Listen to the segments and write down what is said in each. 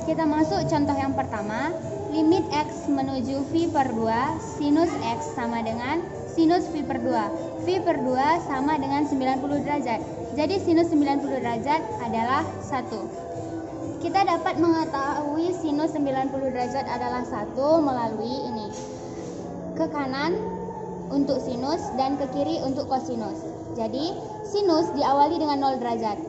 Kita masuk contoh yang pertama. Limit X menuju V per 2, sinus X sama dengan sinus V per 2. V per 2 sama dengan 90 derajat. Jadi sinus 90 derajat adalah 1. Kita dapat mengetahui sinus 90 derajat adalah 1 melalui ini. Ke kanan untuk sinus dan ke kiri untuk kosinus. Jadi sinus diawali dengan 0 derajat.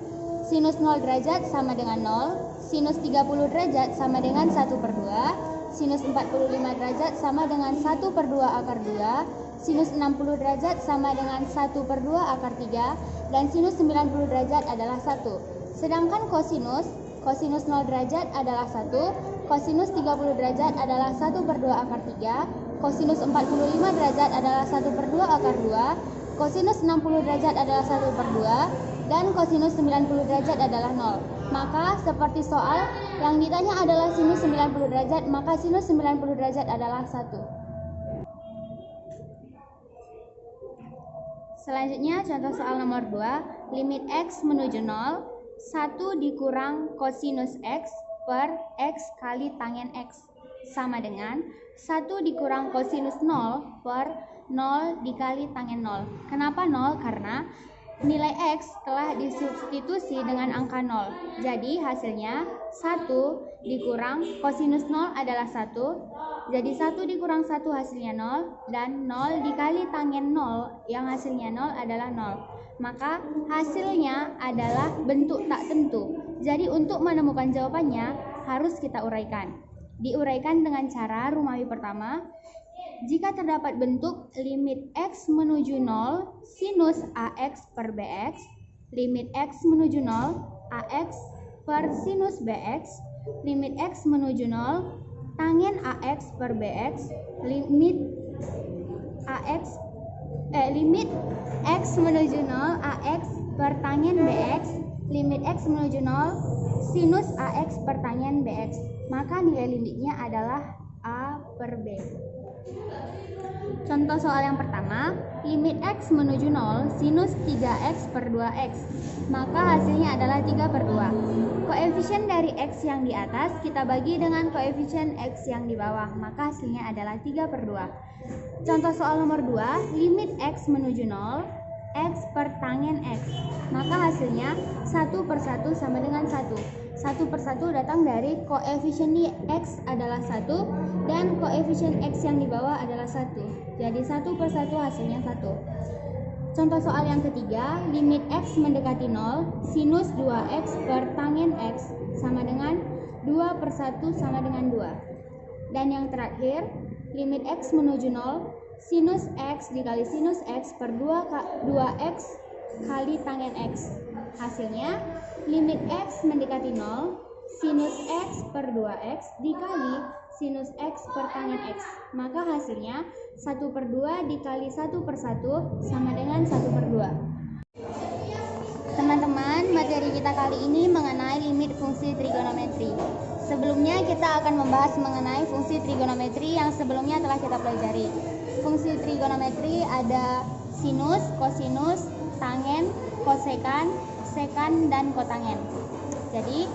Sinus 0 derajat sama dengan 0. Sinus 30 derajat sama dengan 1 per 2. Sinus 45 derajat sama dengan 1 per 2 akar 2. Sinus 60 derajat sama dengan 1 per 2 akar 3. Dan sinus 90 derajat adalah 1. Sedangkan kosinus 0 derajat adalah 1. Kosinus 30 derajat adalah 1 per 2 akar 3. Kosinus 45 derajat adalah 1 per 2 akar 2. Kosinus 60 derajat adalah 1 per 2. Dan kosinus 90 derajat adalah 0. Maka seperti soal yang ditanya adalah sinus 90 derajat, maka sinus 90 derajat adalah 1. Selanjutnya contoh soal nomor 2. Limit X menuju 0, 1 dikurang kosinus X per X kali tangen X sama dengan 1 dikurang kosinus 0 per 0 dikali tangen 0. Kenapa 0? Karena nilai X telah disubstitusi dengan angka 0. Jadi hasilnya 1 dikurang kosinus 0 adalah 1. Jadi 1 dikurang 1 hasilnya 0. Dan 0 dikali tangen 0 yang hasilnya 0 adalah 0. Maka hasilnya adalah bentuk tak tentu. Jadi untuk menemukan jawabannya harus kita uraikan. Diuraikan dengan cara rumawi pertama. Jika terdapat bentuk limit X menuju 0 sinus AX per BX, limit X menuju 0 AX per sinus BX, limit X menuju 0 tangen AX per BX, limit X menuju 0 AX per tangen BX, limit X menuju 0 sinus AX per tangen BX. Maka nilai limitnya adalah A per B. Contoh soal yang pertama, limit X menuju 0 sinus 3X per 2X, maka hasilnya adalah 3 per 2. Koefisien dari X yang di atas kita bagi dengan koefisien X yang di bawah, maka hasilnya adalah 3 per 2. Contoh soal nomor 2, limit X menuju 0, X per tangen X, maka hasilnya 1 per 1 sama dengan 1. 1 per 1 datang dari koefisien di X adalah 1 dan koefisien X yang di bawah adalah 1. Jadi 1 per 1 hasilnya 1. Contoh soal yang ketiga, limit X mendekati 0, sinus 2X per tangen X sama dengan 2 per 1 sama dengan 2. Dan yang terakhir, limit X menuju 0, sinus X dikali sinus X per 2X kali tangen X. Hasilnya, limit X mendekati 0, sinus X per 2X dikali sinus X per tangen X. Maka hasilnya 1 per 2 dikali 1 per 1 sama dengan 1 per 2. Teman-teman, materi kita kali ini mengenai limit fungsi trigonometri. Sebelumnya kita akan membahas mengenai fungsi trigonometri yang sebelumnya telah kita pelajari. Fungsi trigonometri ada sinus, kosinus, tangen, kosekan, sekan, dan kotangen. Jadi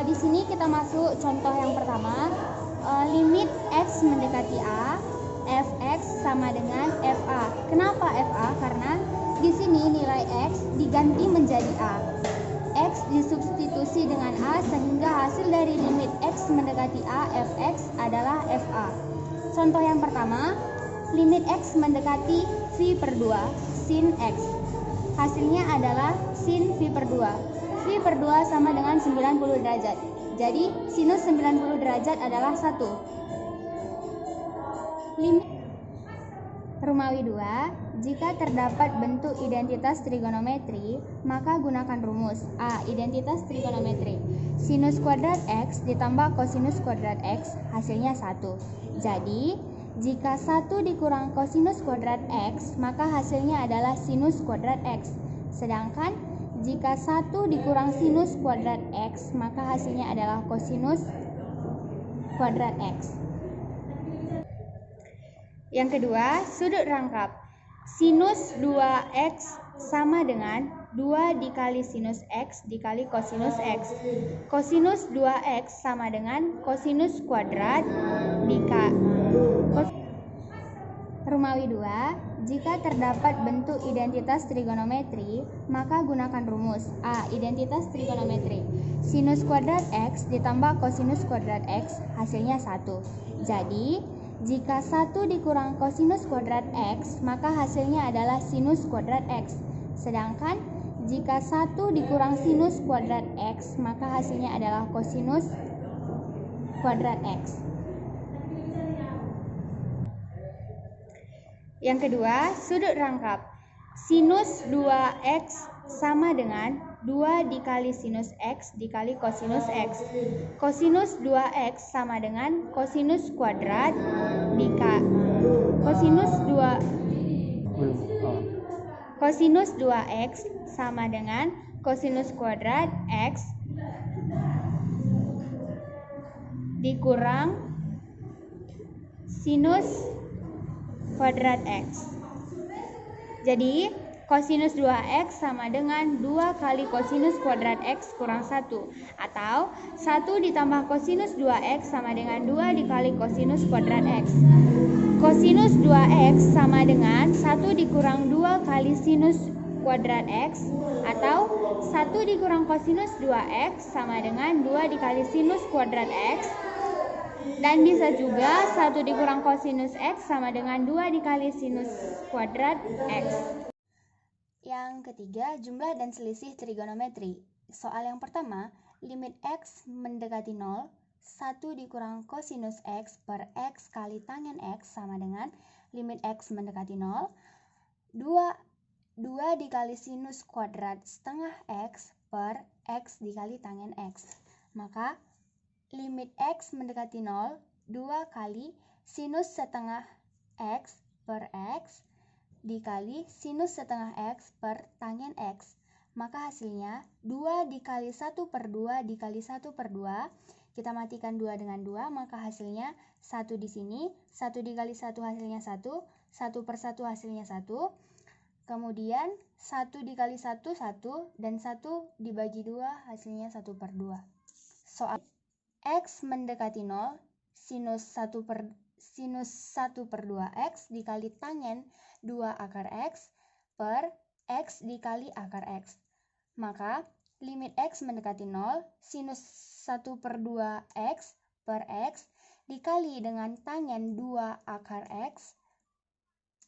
di sini kita masuk contoh yang pertama. Limit X mendekati A, Fx sama dengan Fa. Kenapa Fa? Karena di sini nilai X diganti menjadi A. X disubstitusi dengan A sehingga hasil dari limit X mendekati A, Fx adalah Fa. Contoh yang pertama, limit X mendekati V per 2, sin X. Hasilnya adalah sin V per 2. V per 2 sama dengan 90 derajat. Jadi sinus 90 derajat adalah 1. Limit rumawi 2, jika terdapat bentuk identitas trigonometri, maka gunakan rumus A. Identitas trigonometri. Sinus kuadrat X ditambah kosinus kuadrat X, hasilnya 1. Jadi jika 1 dikurang kosinus kuadrat X, maka hasilnya adalah sinus kuadrat X. Sedangkan jika 1 dikurang sinus kuadrat X, maka hasilnya adalah kosinus kuadrat X. Yang kedua, sudut rangkap. Sinus 2X sama dengan 2 dikali sinus X dikali kosinus X. Kosinus 2X sama dengan kosinus kuadrat Rumawi 2. Jika terdapat bentuk identitas trigonometri, maka gunakan rumus. A. Identitas trigonometri. Sinus kuadrat X ditambah kosinus kuadrat X hasilnya 1. Jadi, jika 1 dikurang kosinus kuadrat X, maka hasilnya adalah sinus kuadrat X. Sedangkan, jika 1 dikurang sinus kuadrat X, maka hasilnya adalah kosinus kuadrat X. Yang kedua, sudut rangkap. Sinus 2X sama dengan 2 dikali sinus X dikali kosinus X. Kosinus 2X sama dengan kosinus kuadrat Kosinus 2X sama dengan kosinus kuadrat X dikurang sinus kuadrat X. Jadi, kosinus 2X sama dengan 2 kali kosinus kuadrat X kurang 1. Atau, 1 ditambah kosinus 2X sama dengan 2 dikali kosinus kuadrat X. Kosinus 2X sama dengan 1 dikurang 2 kali sinus kuadrat X. Atau, 1 dikurang kosinus 2X sama dengan 2 dikali sinus kuadrat X. Dan bisa juga 1 dikurang kosinus X sama dengan 2 dikali sinus kuadrat X. Yang ketiga, jumlah dan selisih trigonometri. Soal yang pertama, limit X mendekati 0, 1 dikurang kosinus X per X kali tangen X sama dengan limit X mendekati 0, 2 dikali sinus kuadrat setengah X per X dikali tangen X. Maka, limit X mendekati 0, 2 kali sinus setengah X per X dikali sinus setengah X per tangen X. Maka hasilnya 2 dikali 1 per 2 dikali 1 per 2. Kita matikan 2 dengan 2, maka hasilnya 1 di sini. 1 dikali 1 hasilnya 1. 1 per 1 hasilnya 1. Kemudian 1 dikali 1, 1. Dan 1 dibagi 2 hasilnya 1 per 2. Soal X mendekati 0, sinus 1 per 2X dikali tangen 2 akar X per X dikali akar X. Maka, limit X mendekati 0, sinus 1 per 2X per X dikali dengan tangen 2 akar X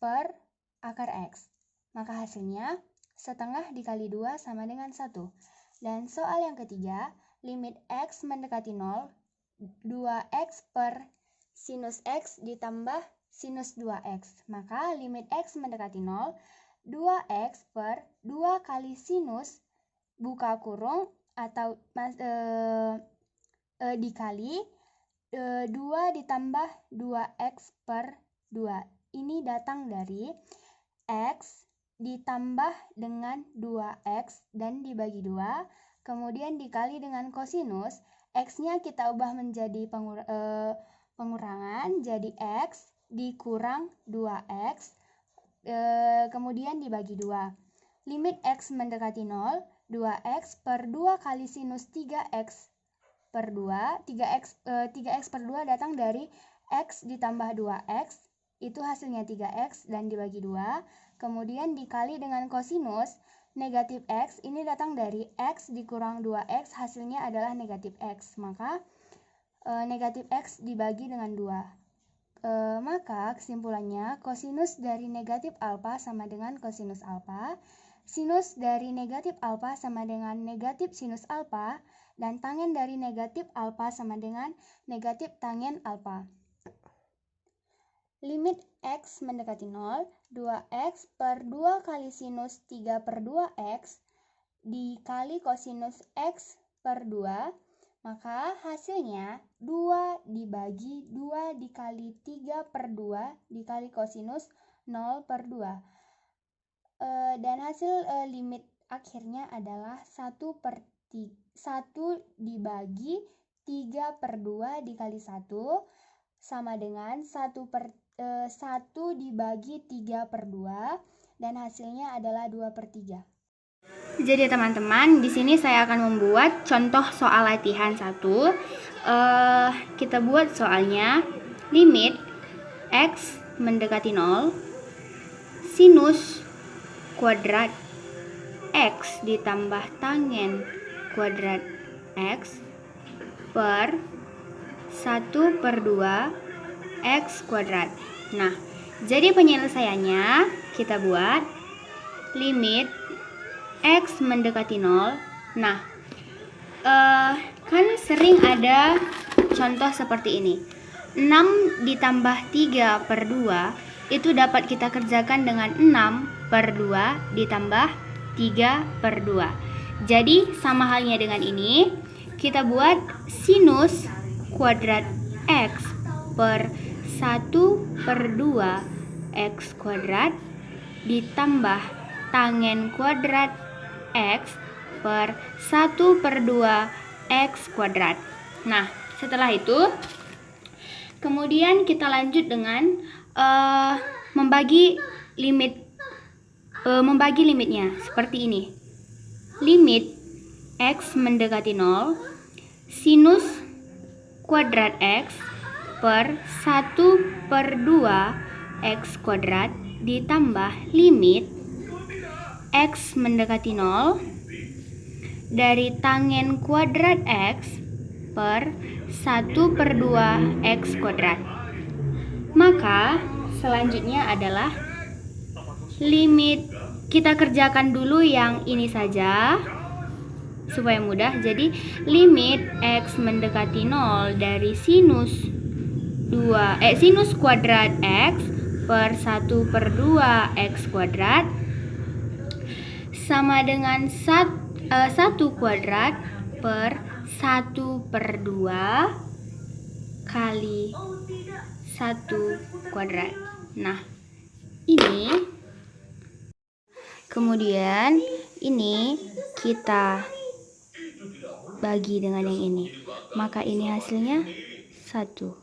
per akar X. Maka hasilnya, setengah dikali 2 sama dengan 1. Dan soal yang ketiga, limit X mendekati 0, 2X per sinus X ditambah sinus 2X. Maka limit X mendekati 0, 2X per 2 kali sinus buka kurung atau dikali 2 ditambah 2X per 2. Ini datang dari X ditambah dengan 2X dan dibagi 2. Kemudian dikali dengan kosinus, X-nya kita ubah menjadi pengurangan, jadi X dikurang 2X, kemudian dibagi 2. Limit X mendekati 0, 2X per 2 kali sinus 3X per 2. 3X per 2 datang dari X ditambah 2X, itu hasilnya 3X dan dibagi 2. Kemudian dikali dengan kosinus, negatif X ini datang dari X dikurang 2X, hasilnya adalah negatif X. Maka negatif X dibagi dengan 2. Maka kesimpulannya kosinus dari negatif alfa sama dengan kosinus alfa, sinus dari negatif alfa sama dengan negatif sinus alfa, dan tangen dari negatif alfa sama dengan negatif tangen alfa. Limit X mendekati 0, 2X per 2 kali sinus 3 per 2X dikali kosinus X per 2, maka hasilnya 2 dibagi 2 dikali 3 per 2 dikali kosinus 0 per 2. Dan hasil limit akhirnya adalah 1 dibagi 3 per 2 dikali 1 sama dengan 1 dibagi 3 per 2, dan hasilnya adalah 2 per 3. Jadi teman-teman, di sini saya akan membuat contoh soal latihan 1. Kita buat soalnya limit X mendekati 0, sinus kuadrat X ditambah tangen kuadrat X per 1/2 X kuadrat. Nah, jadi penyelesaiannya kita buat limit X mendekati 0. Nah, kan sering ada contoh seperti ini. 6 ditambah 3/2 itu dapat kita kerjakan dengan 6/2 ditambah 3/2. Jadi sama halnya dengan ini, kita buat sinus kuadrat X per 1/2 X kuadrat ditambah tangen kuadrat X per 1/2 X kuadrat. Nah, setelah itu kemudian kita lanjut dengan membagi limitnya seperti ini. Limit X mendekati 0, sinus kuadrat X per 1/2 X kuadrat ditambah limit X mendekati 0 dari tangen kuadrat X per 1/2 X kuadrat. Maka selanjutnya adalah limit. Kita kerjakan dulu yang ini saja supaya mudah. Jadi limit X mendekati 0 dari sinus kuadrat X per 1/2 X kuadrat sama dengan 1 kuadrat per 1/2 kali 1 kuadrat. Nah, ini kemudian ini kita bagi dengan yang ini. Maka ini hasilnya 1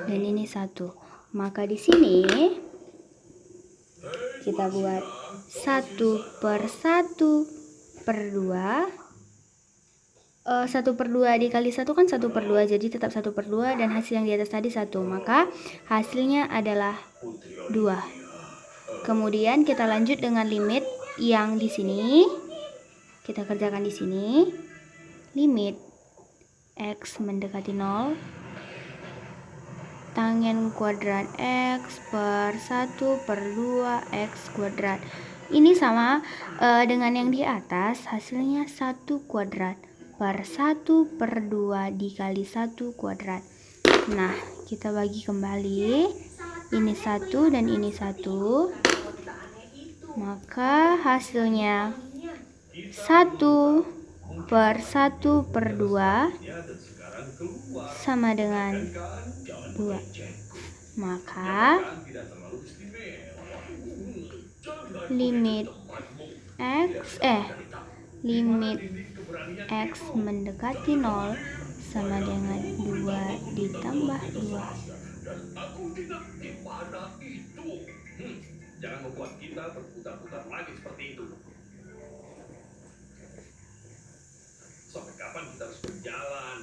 dan ini 1. Maka di sini kita buat 1/1/2. 1/2 dikali 1 kan 1/2, jadi tetap 1/2 dan hasil yang di atas tadi 1. Maka hasilnya adalah 2. Kemudian kita lanjut dengan limit yang di sini. Kita kerjakan di sini. Limit X mendekati 0, tangen kuadrat X per 1/2 X kuadrat. Ini sama dengan yang di atas, hasilnya 1 kuadrat per 1/2 dikali 1 kuadrat. Nah, kita bagi kembali. Ini 1 dan ini 1. Maka hasilnya 1 per 1/2 sama dengan 2. Maka limit X mendekati 0 sama dengan 2 ditambah 2. Jangan membuat kita berputar-putar lagi seperti itu. Sampai kapan kita harus berjalan?